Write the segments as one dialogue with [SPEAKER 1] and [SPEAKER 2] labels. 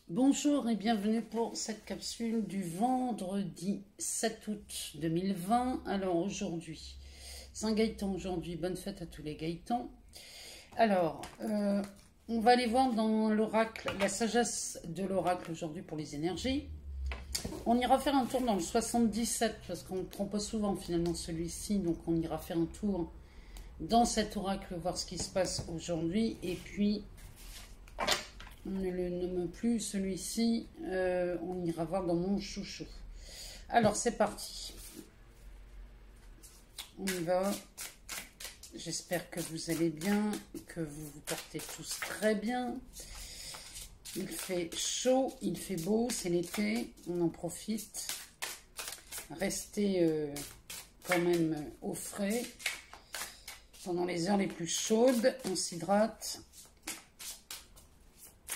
[SPEAKER 1] Bonjour et bienvenue pour cette capsule du vendredi 7 août 2020. Alors aujourd'hui, Saint-Gaëtan aujourd'hui, bonne fête à tous les Gaëtans. Alors, on va aller voir dans l'oracle, la sagesse de l'oracle aujourd'hui pour les énergies. On ira faire un tour dans le 77 parce qu'on ne prend pas souvent finalement celui-ci, donc on ira faire un tour dans cet oracle, voir ce qui se passe aujourd'hui et puis... on ne le nomme plus, celui-ci, on ira voir dans mon chouchou. Alors, c'est parti. On y va. J'espère que vous allez bien, que vous vous portez tous très bien. Il fait chaud, il fait beau, c'est l'été, on en profite. Restez quand même au frais. Pendant les heures les plus chaudes, on s'hydrate.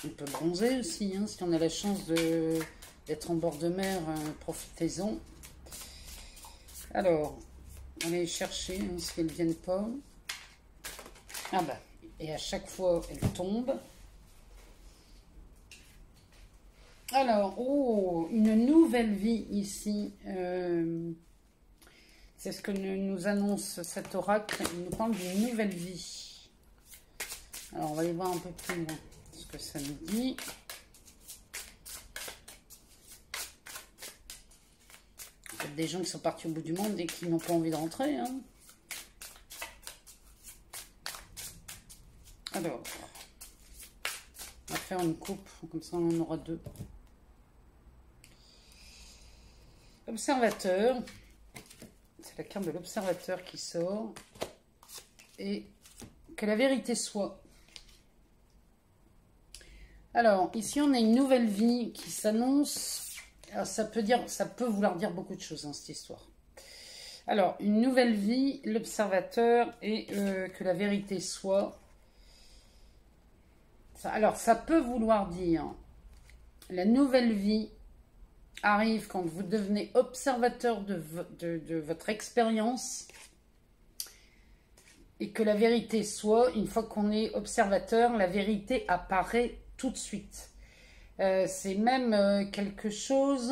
[SPEAKER 1] On peut bronzer aussi, hein, si on a la chance d'être en bord de mer, profitez-en. Alors, on va aller chercher hein, si elles ne viennent pas. Ah bah, et à chaque fois, elles tombent. Alors, oh, une nouvelle vie ici. C'est ce que nous annonce cet oracle. Il nous parle d'une nouvelle vie. Alors, on va aller voir un peu plus loin. Que ça nous dit. Il y a des gens qui sont partis au bout du monde et qui n'ont pas envie de rentrer. Hein. Alors, on va faire une coupe, comme ça on en aura deux. Observateur. C'est la carte de l'observateur qui sort. Et que la vérité soit. Alors, ici, on a une nouvelle vie qui s'annonce. Alors, ça peut vouloir dire beaucoup de choses, hein, cette histoire. Alors, une nouvelle vie, l'observateur et que la vérité soit. Alors, ça peut vouloir dire la nouvelle vie arrive quand vous devenez observateur de votre expérience et que la vérité soit, une fois qu'on est observateur, la vérité apparaît tout de suite. C'est même quelque chose...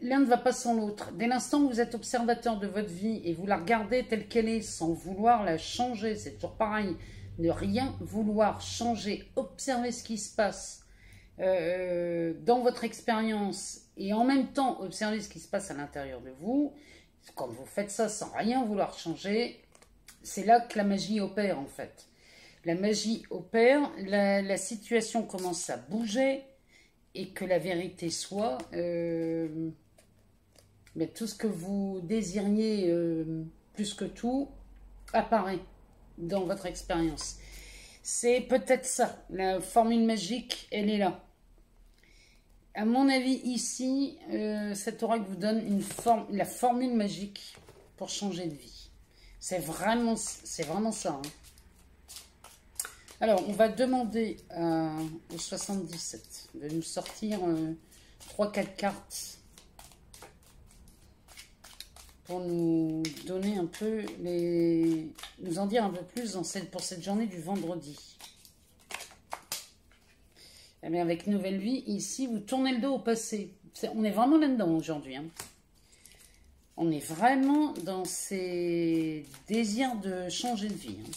[SPEAKER 1] L'un ne va pas sans l'autre. Dès l'instant où vous êtes observateur de votre vie et vous la regardez telle qu'elle est sans vouloir la changer, c'est toujours pareil. Ne rien vouloir changer. Observer ce qui se passe dans votre expérience et en même temps observer ce qui se passe à l'intérieur de vous. Quand vous faites ça sans rien vouloir changer, c'est là que la magie opère en fait. La magie opère, la situation commence à bouger et que la vérité soit, mais tout ce que vous désiriez plus que tout apparaît dans votre expérience. C'est peut-être ça, la formule magique, elle est là. À mon avis, ici, cet oracle vous donne la formule magique pour changer de vie. C'est vraiment ça. Hein. Alors, on va demander au 77 de nous sortir 3-4 cartes pour nous donner un peu nous en dire un peu plus pour cette journée du vendredi. Eh bien, avec Nouvelle Vie, ici, vous tournez le dos au passé. On est vraiment là-dedans aujourd'hui. Hein. On est vraiment dans ces désirs de changer de vie. Hein.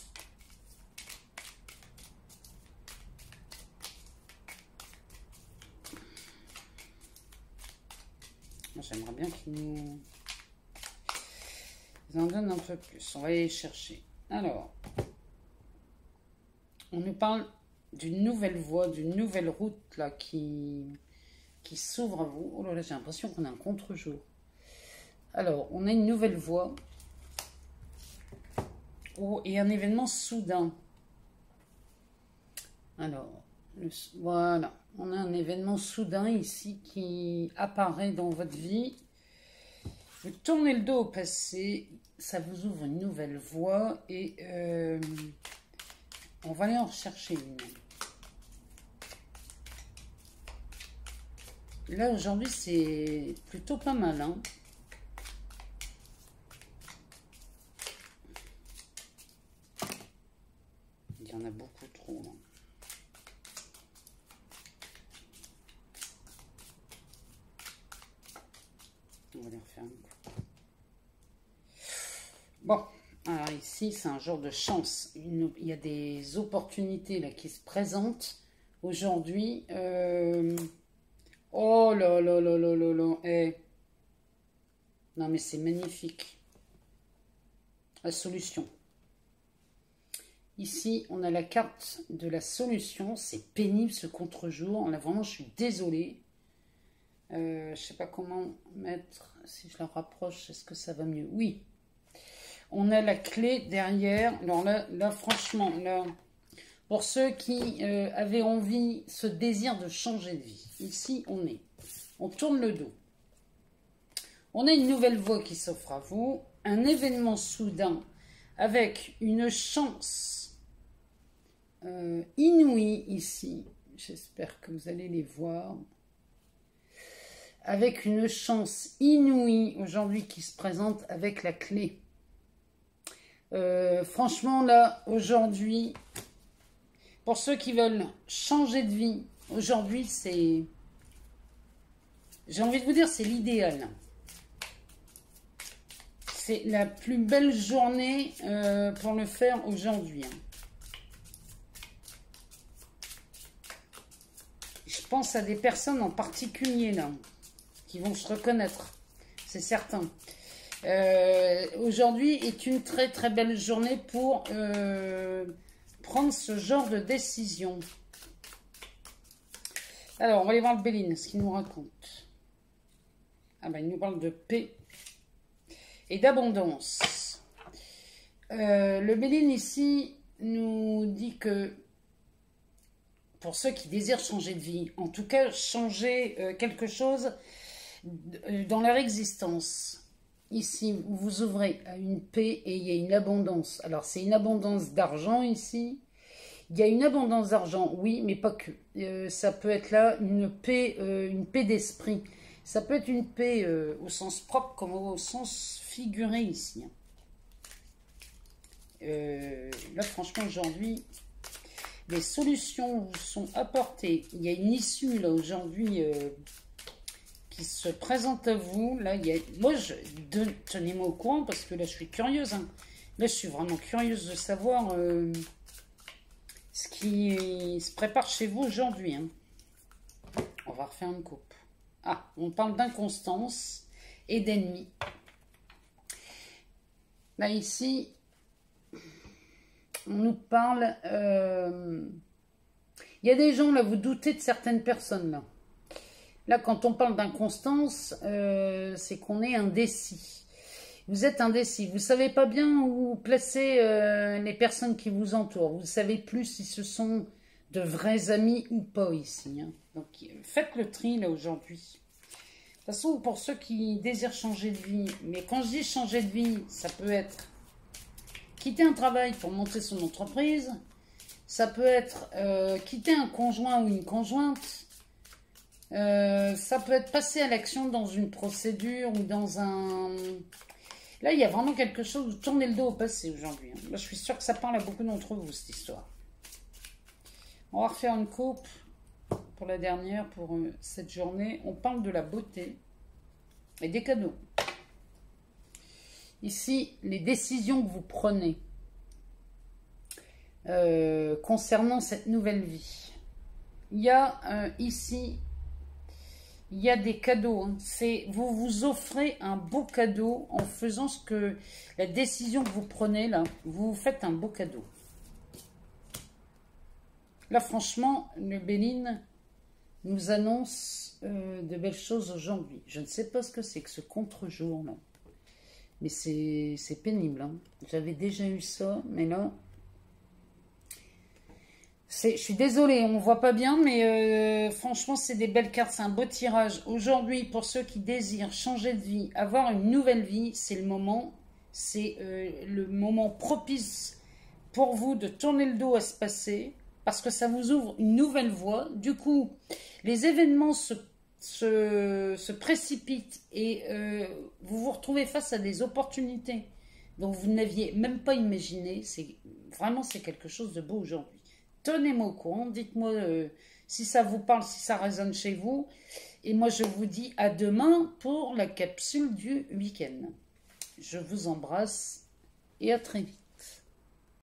[SPEAKER 1] J'aimerais bien qu'ils nous en donnent un peu plus. On va aller les chercher. Alors, on nous parle d'une nouvelle voie, d'une nouvelle route là qui s'ouvre à vous. Oh là là, j'ai l'impression qu'on a un contre-jour. Alors, on a une nouvelle voie. Oh, et un événement soudain. Alors, voilà. On a un événement soudain ici qui apparaît dans votre vie. Vous tournez le dos au passé, ça vous ouvre une nouvelle voie et on va aller en rechercher une. Là, aujourd'hui, c'est plutôt pas mal. Hein. Il y en a beaucoup trop. Hein. On va les refaire un coup. Bon, alors ici, c'est un genre de chance. Il y a des opportunités là qui se présentent aujourd'hui. Oh là là là là là là. Eh. Non, mais c'est magnifique. La solution. Ici, on a la carte de la solution. C'est pénible ce contre-jour. Là, vraiment, je suis désolée. Je ne sais pas comment mettre. Si je la rapproche, est-ce que ça va mieux? Oui. On a la clé derrière. Alors là franchement, là, pour ceux qui avaient envie, ce désir de changer de vie. Ici, on tourne le dos. On a une nouvelle voie qui s'offre à vous. Un événement soudain avec une chance inouïe ici. J'espère que vous allez les voir. Avec une chance inouïe aujourd'hui qui se présente avec la clé. Franchement, là, aujourd'hui, pour ceux qui veulent changer de vie, aujourd'hui, c'est... J'ai envie de vous dire, c'est l'idéal. C'est la plus belle journée pour le faire aujourd'hui. Je pense à des personnes en particulier, là, qui vont se reconnaître. C'est certain. Aujourd'hui est une très très belle journée pour prendre ce genre de décision. Alors, on va aller voir le Béline, ce qu'il nous raconte. Ah ben, il nous parle de paix et d'abondance. Le Béline ici nous dit que pour ceux qui désirent changer de vie, en tout cas changer quelque chose dans leur existence, ici vous ouvrez à une paix et il y a une abondance. Alors c'est une abondance d'argent ici. Il y a une abondance d'argent, oui, mais pas que. Ça peut être là une paix d'esprit. Ça peut être une paix au sens propre comme au sens figuré ici. Là, franchement, aujourd'hui, les solutions vous sont apportées. Il y a une issue, là, aujourd'hui, qui se présente à vous. Là, il y a... Moi, tenez-moi au courant, parce que là, je suis curieuse. Hein. Là, je suis vraiment curieuse de savoir ce qui se prépare chez vous aujourd'hui. Hein. On va refaire une coupe. Ah, on parle d'inconstance et d'ennemis. Là, ici, on nous parle... Il y a des gens, là, vous doutez de certaines personnes, là. Là, quand on parle d'inconstance, c'est qu'on est indécis. Vous êtes indécis. Vous ne savez pas bien où placer les personnes qui vous entourent. Vous ne savez plus si ce sont de vrais amis ou pas ici. Hein. Donc, faites le tri, là, aujourd'hui. De toute façon, pour ceux qui désirent changer de vie, mais quand je dis changer de vie, ça peut être quitter un travail pour monter son entreprise. Ça peut être quitter un conjoint ou une conjointe. Ça peut être passer à l'action dans une procédure ou dans un... Là, il y a vraiment quelque chose, vous tournez le dos au passé aujourd'hui. Hein. Là, je suis sûre que ça parle à beaucoup d'entre vous, cette histoire. On va refaire une coupe pour la dernière, pour cette journée. On parle de la beauté et des cadeaux. Ici, les décisions que vous prenez concernant cette nouvelle vie. Il y a ici... Il y a des cadeaux. Hein. Vous vous offrez un beau cadeau en faisant la décision que vous prenez là. Vous vous faites un beau cadeau. Là, franchement, le Béline nous annonce de belles choses aujourd'hui. Je ne sais pas ce que c'est que ce contre-jour là. Mais c'est pénible. Hein. J'avais déjà eu ça, mais là... Je suis désolée, on ne voit pas bien, mais franchement, c'est des belles cartes, c'est un beau tirage. Aujourd'hui, pour ceux qui désirent changer de vie, avoir une nouvelle vie, c'est le moment. C'est le moment propice pour vous de tourner le dos à ce passé, parce que ça vous ouvre une nouvelle voie. Du coup, les événements se précipitent et vous vous retrouvez face à des opportunités dont vous n'aviez même pas imaginé. Vraiment, c'est quelque chose de beau aujourd'hui. Tenez-moi au courant, dites-moi si ça vous parle, si ça résonne chez vous. Et moi, je vous dis à demain pour la capsule du week-end. Je vous embrasse et à très vite.